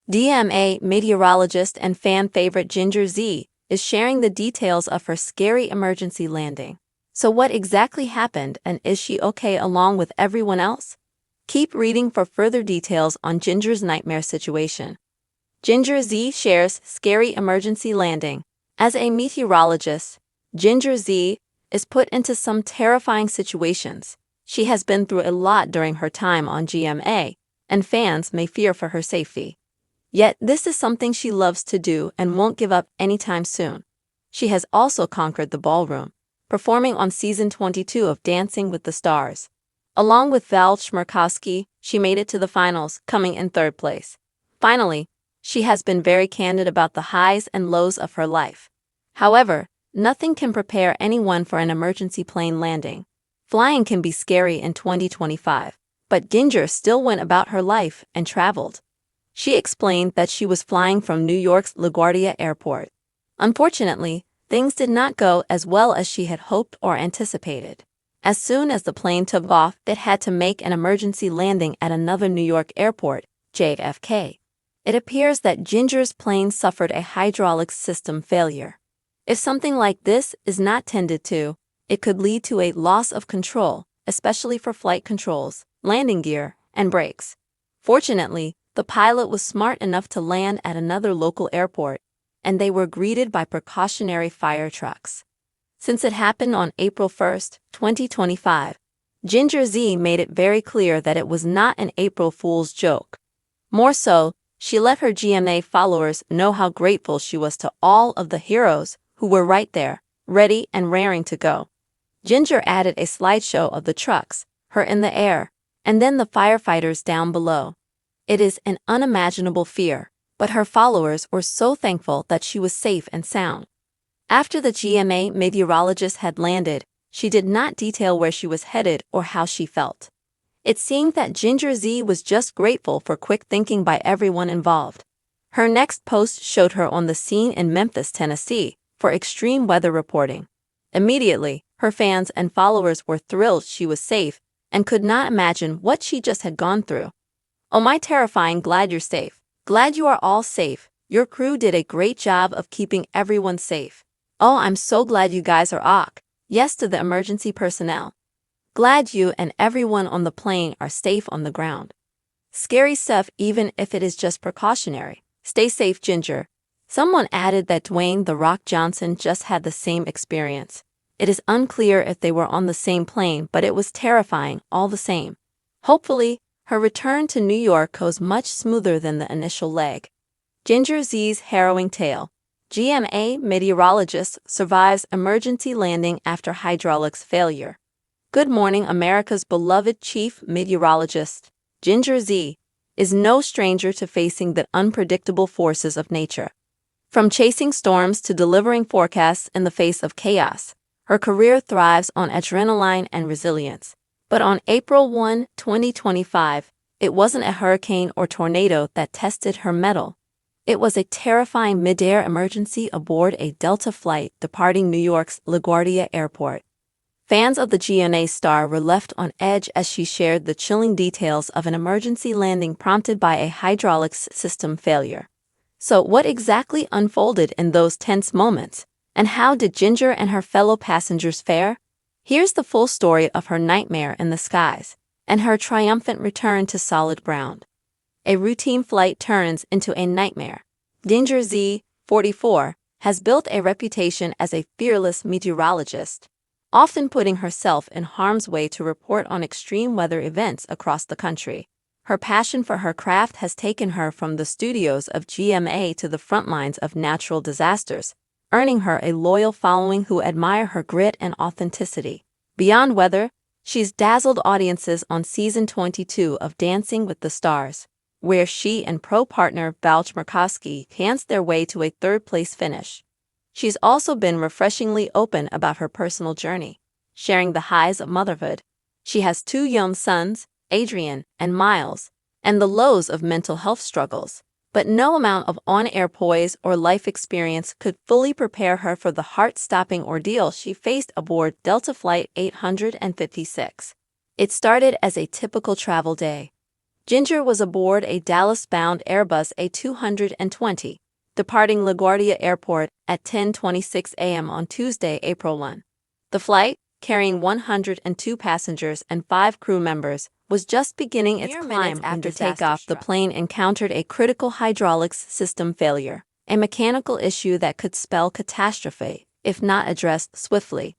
DMA meteorologist and fan favorite Ginger Z is sharing the details of her scary emergency landing. So what exactly happened, and is she okay along with everyone else? Keep reading for further details on Ginger's nightmare situation. Ginger Z shares scary emergency landing. As a meteorologist, Ginger Z is put into some terrifying situations. She has been through a lot during her time on GMA, and fans may fear for her safety. Yet this is something she loves to do and won't give up anytime soon. She has also conquered the ballroom, performing on season 22 of Dancing with the Stars. Along with Val Schmerkowski, she made it to the finals, coming in third place. Finally, she has been very candid about the highs and lows of her life. However, nothing can prepare anyone for an emergency plane landing. Flying can be scary in 2025, but Ginger still went about her life and traveled. She explained that she was flying from New York's LaGuardia Airport. Unfortunately, things did not go as well as she had hoped or anticipated. As soon as the plane took off, it had to make an emergency landing at another New York airport, JFK. It appears that Ginger's plane suffered a hydraulic system failure. If something like this is not tended to, it could lead to a loss of control, especially for flight controls, landing gear, and brakes. Fortunately, the pilot was smart enough to land at another local airport, and they were greeted by precautionary fire trucks. Since it happened on April 1, 2025, Ginger Z made it very clear that it was not an April Fool's joke. More so, she let her GMA followers know how grateful she was to all of the heroes who were right there, ready and raring to go. Ginger added a slideshow of the trucks, her in the air, and then the firefighters down below. It is an unimaginable fear, but her followers were so thankful that she was safe and sound. After the GMA meteorologist had landed, she did not detail where she was headed or how she felt. It seemed that Ginger Z was just grateful for quick thinking by everyone involved. Her next post showed her on the scene in Memphis, Tennessee, for extreme weather reporting. Immediately, her fans and followers were thrilled she was safe and could not imagine what she just had gone through. "Oh my terrifying, glad you're safe. Glad you are all safe. Your crew did a great job of keeping everyone safe. Oh, I'm so glad you guys are ok. Yes to the emergency personnel. Glad you and everyone on the plane are safe on the ground. Scary stuff even if it is just precautionary. Stay safe, Ginger." Someone added that Dwayne "The Rock" Johnson just had the same experience. It is unclear if they were on the same plane, but it was terrifying all the same. Hopefully, her return to New York goes much smoother than the initial leg. Ginger Z's harrowing tale. GMA meteorologist survives emergency landing after hydraulics failure. Good morning, America's beloved chief meteorologist, Ginger Z, is no stranger to facing the unpredictable forces of nature. From chasing storms to delivering forecasts in the face of chaos, her career thrives on adrenaline and resilience. But on April 1, 2025, it wasn't a hurricane or tornado that tested her mettle. It was a terrifying mid-air emergency aboard a Delta flight departing New York's LaGuardia Airport. Fans of the GMA star were left on edge as she shared the chilling details of an emergency landing prompted by a hydraulics system failure. So what exactly unfolded in those tense moments, and how did Ginger and her fellow passengers fare? Here's the full story of her nightmare in the skies, and her triumphant return to solid ground. A routine flight turns into a nightmare. Ginger Z, 44, has built a reputation as a fearless meteorologist, often putting herself in harm's way to report on extreme weather events across the country. Her passion for her craft has taken her from the studios of GMA to the front lines of natural disasters, earning her a loyal following who admire her grit and authenticity. Beyond weather, she's dazzled audiences on season 22 of Dancing with the Stars, where she and pro partner Val Schmerkowski danced their way to a third-place finish. She's also been refreshingly open about her personal journey, sharing the highs of motherhood. She has 2 young sons, Adrian and Miles, and the lows of mental health struggles. But no amount of on-air poise or life experience could fully prepare her for the heart-stopping ordeal she faced aboard Delta Flight 856. It started as a typical travel day. Ginger was aboard a Dallas-bound Airbus A220, departing LaGuardia Airport at 10:26 a.m. on Tuesday, April 1. The flight, carrying 102 passengers and 5 crew members, was just beginning its climb after takeoff. The plane encountered a critical hydraulics system failure, a mechanical issue that could spell catastrophe if not addressed swiftly.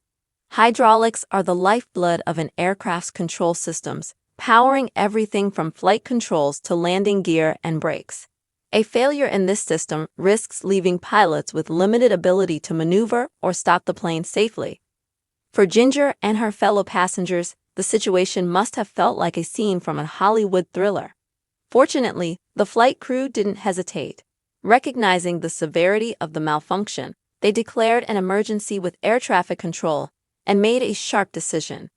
Hydraulics are the lifeblood of an aircraft's control systems, powering everything from flight controls to landing gear and brakes. A failure in this system risks leaving pilots with limited ability to maneuver or stop the plane safely. For Ginger and her fellow passengers, the situation must have felt like a scene from a Hollywood thriller. Fortunately, the flight crew didn't hesitate. Recognizing the severity of the malfunction, they declared an emergency with air traffic control and made a sharp decision.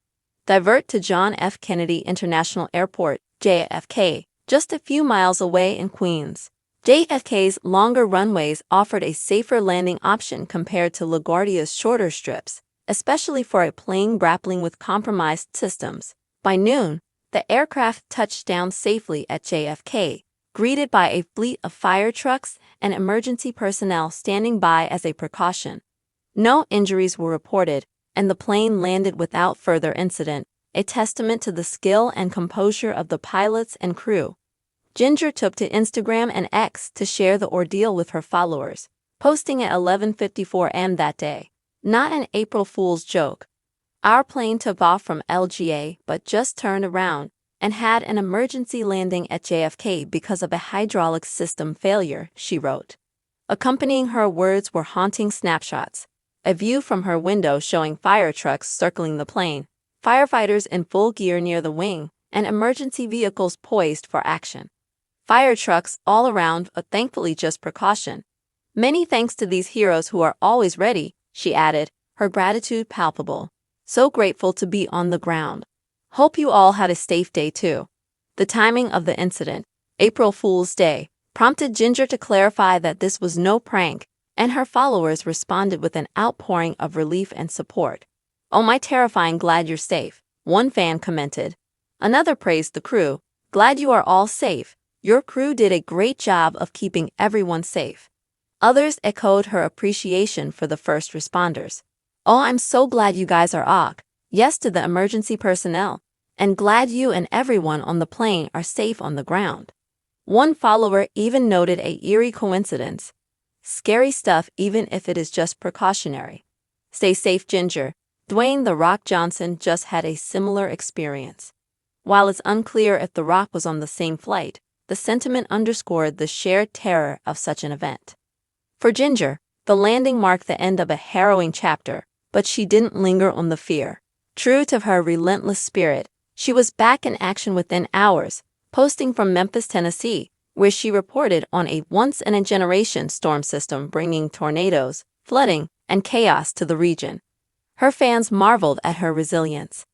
Divert to John F. Kennedy International Airport, JFK, just a few miles away in Queens. JFK's longer runways offered a safer landing option compared to LaGuardia's shorter strips, especially for a plane grappling with compromised systems. By noon, the aircraft touched down safely at JFK, greeted by a fleet of fire trucks and emergency personnel standing by as a precaution. No injuries were reported, and the plane landed without further incident, a testament to the skill and composure of the pilots and crew. Ginger took to Instagram and X to share the ordeal with her followers, posting at 11:54 a.m. that day. Not an April Fool's joke. Our plane took off from LGA but just turned around and had an emergency landing at JFK because of a hydraulic system failure, she wrote. Accompanying her words were haunting snapshots. A view from her window showing fire trucks circling the plane, firefighters in full gear near the wing, and emergency vehicles poised for action. Fire trucks all around, but thankfully just precaution. Many thanks to these heroes who are always ready, she added, her gratitude palpable. So grateful to be on the ground. Hope you all had a safe day too. The timing of the incident, April Fool's Day, prompted Ginger to clarify that this was no prank, and her followers responded with an outpouring of relief and support. "Oh my terrifying, glad you're safe," one fan commented. Another praised the crew, "Glad you are all safe. Your crew did a great job of keeping everyone safe." Others echoed her appreciation for the first responders. "Oh, I'm so glad you guys are OK. Yes to the emergency personnel, and glad you and everyone on the plane are safe on the ground." One follower even noted a eerie coincidence. "Scary stuff even if it is just precautionary. Stay safe, Ginger." Dwayne "The Rock" Johnson just had a similar experience. While it's unclear if The Rock was on the same flight, the sentiment underscored the shared terror of such an event. For Ginger, the landing marked the end of a harrowing chapter, but she didn't linger on the fear. True to her relentless spirit, she was back in action within hours, posting from Memphis, Tennessee, where she reported on a once-in-a-generation storm system bringing tornadoes, flooding, and chaos to the region. Her fans marveled at her resilience.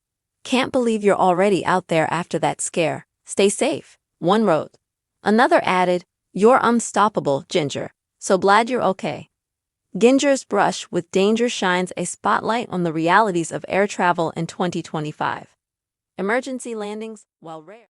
"Can't believe you're already out there after that scare. Stay safe," one wrote. Another added, "You're unstoppable, Ginger. So glad you're okay." Ginger's brush with danger shines a spotlight on the realities of air travel in 2025. Emergency landings, while rare,